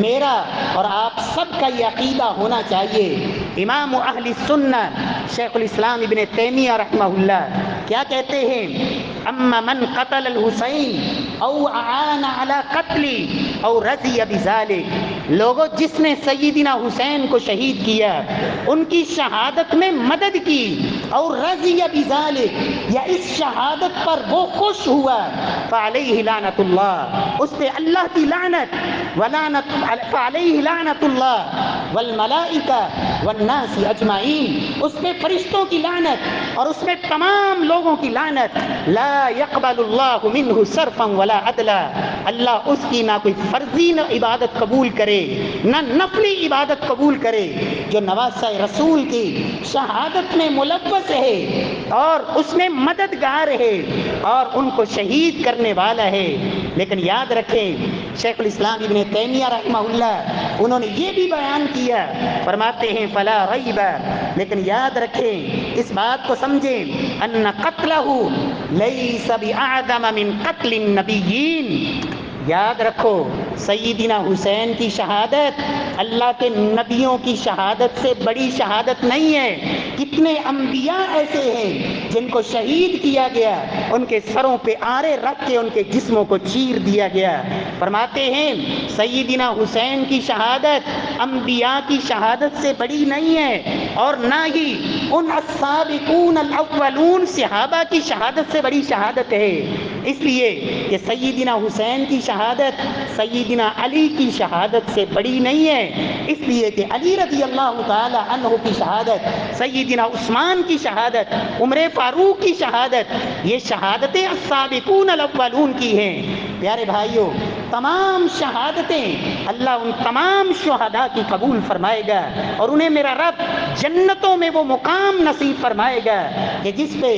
میرا اور آپ سب کا یہ عقیدہ ہونا چاہیے۔ امام اہل سنہ شیخ الاسلام ابن تیمیہ رحمہ اللہ کیا کہتے ہیں؟ اما من قتل الحسین او اعان علی قتل او رضی بذلک، لوگوں جس نے سیدنا حسین کو شہید کیا، ان کی شہادت میں مدد کی، اور رضی بذلک یا اس شہادت پر وہ خوش ہوا، فعلیہ لعنت اللہ، اس پہ اللہ کی لعنت، فعلیہ لعنت اللہ والملائکہ والناس اجمعین، اس پہ فرشتوں کی لعنت اور اس پہ تمام لوگوں کی لعنت۔ لا يقبل اللہ منہ صرفا ولا عدلا، اللہ اس کی نہ کوئی فرضی نہ عبادت قبول کرے نہ نفلی عبادت قبول کرے۔ جو نواسہ رسول کی شہادت میں ملوث ہے اور اس میں مددگار ہے اور ان کو شہید کرنے والا ہے۔ لیکن یاد رکھیں شیخ الاسلام ابن تیمیہ رحمہ اللہ انہوں نے یہ بھی بیان کیا، فرماتے ہیں فلا ریب، لیکن یاد رکھیں اس بات کو سمجھیں، ان قتلہ لیس باعظم من قتل النبیین، یاد رکھو سیدنا حسین کی شہادت اللہ کے نبیوں کی شہادت سے بڑی شہادت نہیں ہے۔ کتنے انبیاء ایسے ہیں جن کو شہید کیا گیا، ان کے سروں پہ آرے رکھ کے ان کے جسموں کو چیر دیا گیا۔ فرماتے ہیں سیدنا حسین کی شہادت انبیاء کی شہادت سے بڑی نہیں ہے، اور نہ ہی ان السابقون الاولون صحابہ کی شہادت سے بڑی شہادت ہے، اس لیے کہ سیدنا حسین کی شہادت سیدنا علی کی شہادت سے بڑی نہیں ہے، اس لیے کہ علی رضی اللہ تعالی عنہ کی شہادت، سیدنا عثمان کی شہادت، عمر فاروق کی شہادت، یہ شہادتیں السابقون الاولون کی ہیں۔ پیارے بھائیوں، تمام شہادتیں اللہ ان تمام شہداء کی قبول فرمائے گا، اور انہیں میرا رب جنتوں میں وہ مقام نصیب فرمائے گا کہ جس پہ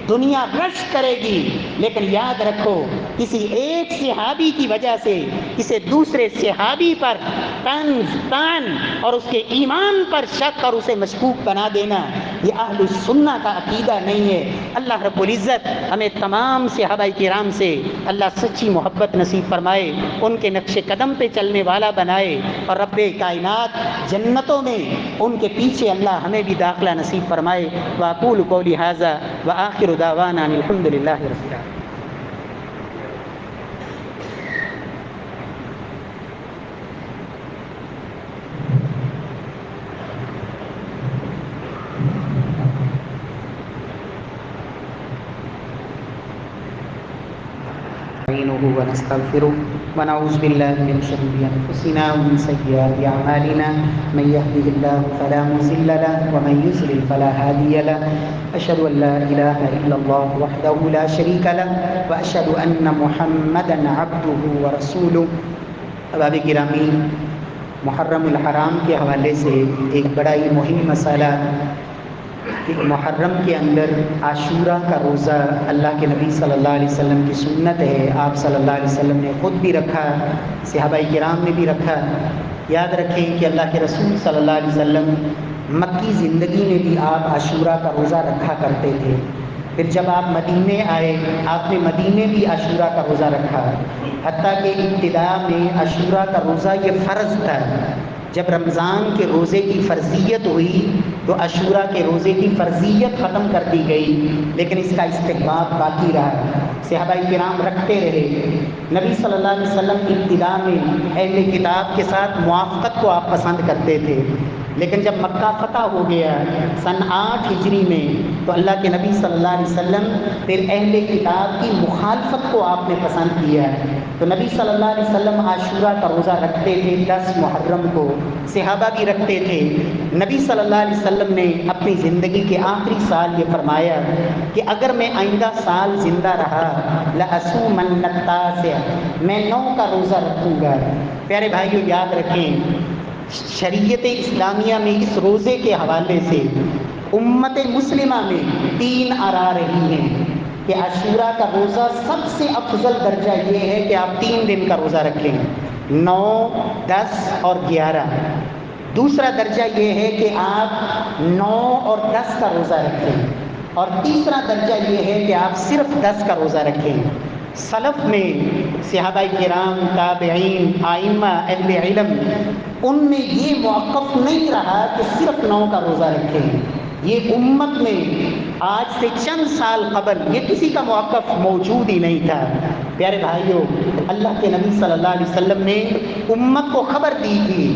دنیا رش کرے گی۔ لیکن یاد رکھو کسی ایک صحابی کی وجہ سے کسی دوسرے صحابی پر طعن اور اس کے ایمان پر شک اور اسے مشکوک بنا دینا، یہ اہل السنہ کا عقیدہ نہیں ہے۔ اللہ رب العزت ہمیں تمام صحابہ کرام سے اللہ سچی محبت نصیب فرمائے، ان کے نقش قدم پہ چلنے والا بنائے، اور رب کائنات جنتوں میں ان کے پیچھے اللہ ہمیں بھی داخلہ نصیب فرمائے۔ واقول قولی ھذا وآخر دعوانا ان الحمد للہ رب العالمین۔ ونستغفره ونعوذ بالله من شرور انفسنا ومن سيئات اعمالنا، من يهده الله فلا مضل له ومن يضلل فلا هادي له، اشهد ان لا اله الا الله وحده لا شريك له واشهد ان محمدا عبده ورسوله۔ احباب گرامی، محرم الحرام کے حوالے سے ایک بڑا ہی مہم مسئلہ کہ محرم کے اندر عاشورہ کا روزہ اللہ کے نبی صلی اللہ علیہ وسلم کی سنت ہے، آپ صلی اللہ علیہ وسلم نے خود بھی رکھا، صحابہ کرام نے بھی رکھا۔ یاد رکھیں کہ اللہ کے رسول صلی اللہ علیہ وسلم مکی زندگی میں بھی آپ عاشورہ کا روزہ رکھا کرتے تھے، پھر جب آپ مدینے آئے آپ نے مدینے بھی عاشورہ کا روزہ رکھا، حتیٰ کہ ابتدا میں عاشورہ کا روزہ یہ فرض تھا۔ جب رمضان کے روزے کی فرضیت ہوئی تو عاشورہ کے روزے کی فرضیت ختم کر دی گئی، لیکن اس کا استحباب باقی رہا، صحابہ کرام رکھتے رہے۔ نبی صلی اللہ علیہ وسلم ابتدا میں اہل کتاب کے ساتھ موافقت کو آپ پسند کرتے تھے، لیکن جب مکہ فتح ہو گیا سن 8 ہجری میں تو اللہ کے نبی صلی اللہ علیہ وسلم پھر اہل کتاب کی مخالفت کو آپ نے پسند کیا، تو نبی صلی اللہ علیہ وسلم عاشورہ کا روزہ رکھتے تھے 10 محرم کو، صحابہ بھی رکھتے تھے۔ نبی صلی اللہ علیہ وسلم نے اپنی زندگی کے آخری سال یہ فرمایا کہ اگر میں آئندہ سال زندہ رہا لأصومن التاسع، میں 9 کا روزہ رکھوں گا۔ پیارے بھائیو، یاد رکھیں شریعت اسلامیہ میں اس روزے کے حوالے سے امت مسلمہ میں 3 آرا رہی ہیں کہ عاشورہ کا روزہ سب سے افضل درجہ یہ ہے کہ آپ 3 دن کا روزہ رکھیں، 9، 10 اور 11۔ دوسرا درجہ یہ ہے کہ آپ 9 اور 10 کا روزہ رکھیں، اور تیسرا درجہ یہ ہے کہ آپ صرف 10 کا روزہ رکھیں۔ سلف میں صحابہ کرام، تابعین، ائمہ، اہل علم، ان میں یہ موقف نہیں رہا کہ صرف 9 کا روزہ رکھیں۔ یہ امت میں آج سے چند سال قبل یہ کسی کا موقف موجود ہی نہیں تھا۔ پیارے بھائیوں، اللہ کے نبی صلی اللہ علیہ وسلم نے امت کو خبر دی تھی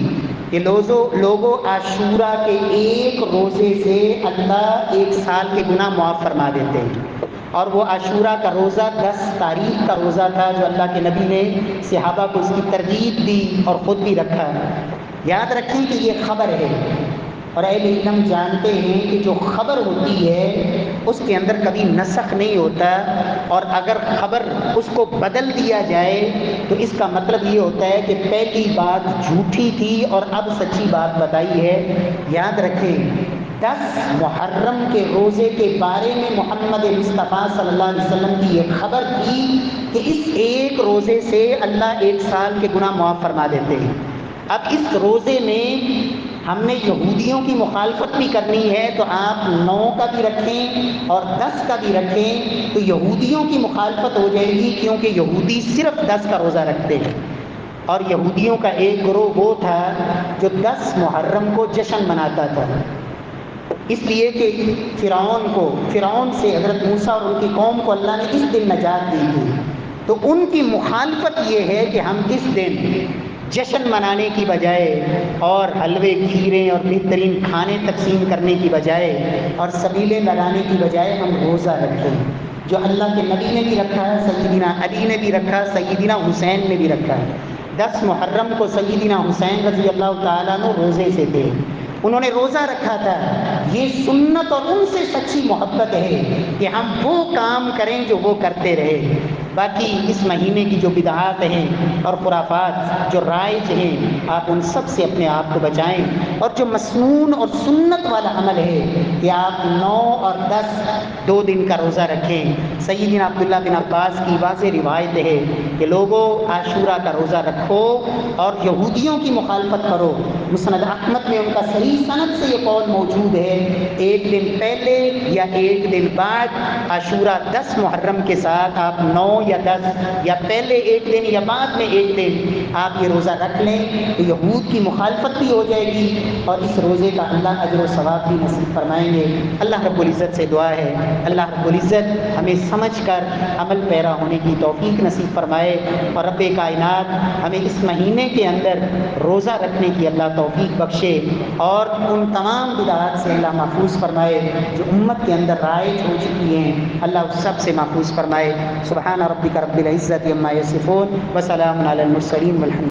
کہ لوگوں عاشورہ کے ایک روزے سے اللہ 1 سال کے گناہ معاف فرما دیتے ہیں، اور وہ عاشورہ کا روزہ 10 تاریخ کا روزہ تھا جو اللہ کے نبی نے صحابہ کو اس کی ترغیب دی اور خود بھی رکھا۔ یاد رکھیں کہ یہ خبر ہے، اور اہل علم جانتے ہیں کہ جو خبر ہوتی ہے اس کے اندر کبھی نسخ نہیں ہوتا، اور اگر خبر اس کو بدل دیا جائے تو اس کا مطلب یہ ہوتا ہے کہ پہلی بات جھوٹی تھی اور اب سچی بات بتائی ہے۔ یاد رکھیں 10 محرم کے روزے کے بارے میں محمد مصطفیٰ صلی اللہ علیہ وسلم کی یہ خبر تھی کہ اس ایک روزے سے اللہ 1 سال کے گناہ معاف فرما دیتے ہیں۔ اب اس روزے میں ہم نے یہودیوں کی مخالفت بھی کرنی ہے تو آپ 9 کا بھی رکھیں اور 10 کا بھی رکھیں، تو یہودیوں کی مخالفت ہو جائے گی، کیونکہ یہودی صرف 10 کا روزہ رکھتے ہیں، اور یہودیوں کا ایک گروہ وہ تھا جو 10 محرم کو جشن مناتا تھا، اس لیے کہ فرعون سے حضرت موسیٰ اور ان کی قوم کو اللہ نے اس دن نجات دی تھی، تو ان کی مخالفت یہ ہے کہ ہم اس دن جشن منانے کی بجائے اور حلوے کھیرے اور بہترین کھانے تقسیم کرنے کی بجائے اور سبیلے لگانے کی بجائے ہم روزہ رکھیں، جو اللہ کے نبی نے بھی رکھا ہے، سیدنا علی نے بھی رکھا، سیدنا حسین نے بھی رکھا ہے۔ 10 محرم کو سیدنا حسین رضی اللہ تعالیٰ عنہ روزے سے تھے، انہوں نے روزہ رکھا تھا۔ یہ سنت اور ان سے سچی محبت ہے کہ ہم وہ کام کریں جو وہ کرتے رہے۔ باقی اس مہینے کی جو بدعات ہیں اور خرافات جو رائج ہیں، آپ ان سب سے اپنے آپ کو بچائیں، اور جو مسنون اور سنت والا عمل ہے کہ آپ 9 اور 10 2 دن کا روزہ رکھیں۔ سیدنا عبداللہ بن عباس کی واضح روایت ہے کہ لوگوں عاشورہ کا روزہ رکھو اور یہودیوں کی مخالفت کرو۔ مسند احمد میں ان کا صحیح سند سے یہ قول موجود ہے، 1 دن پہلے یا 1 دن بعد عاشورہ 10 محرم کے ساتھ آپ 9 یا 10 یا پہلے 1 دن یا بعد میں 1 دن آپ یہ روزہ رکھ لیں تو یہود کی مخالفت بھی ہو جائے گی، اور اس روزے کا اللہ اجر و ثواب بھی نصیب فرمائیں گے۔ اللہ رب العزت سے دعا ہے اللہ رب العزت ہمیں سمجھ کر عمل پیرا ہونے کی توفیق نصیب فرمائے، اور رب کائنات ہمیں اس مہینے کے اندر روزہ رکھنے کی اللہ توفیق بخشے، اور ان تمام بدعات سے اللہ محفوظ فرمائے جو امت کے اندر رائج ہو چکی ہیں، اللہ اس سب سے محفوظ فرمائے۔ سبحان ربک رب العزت عما یصفون وسلام علی المرسلین والحمد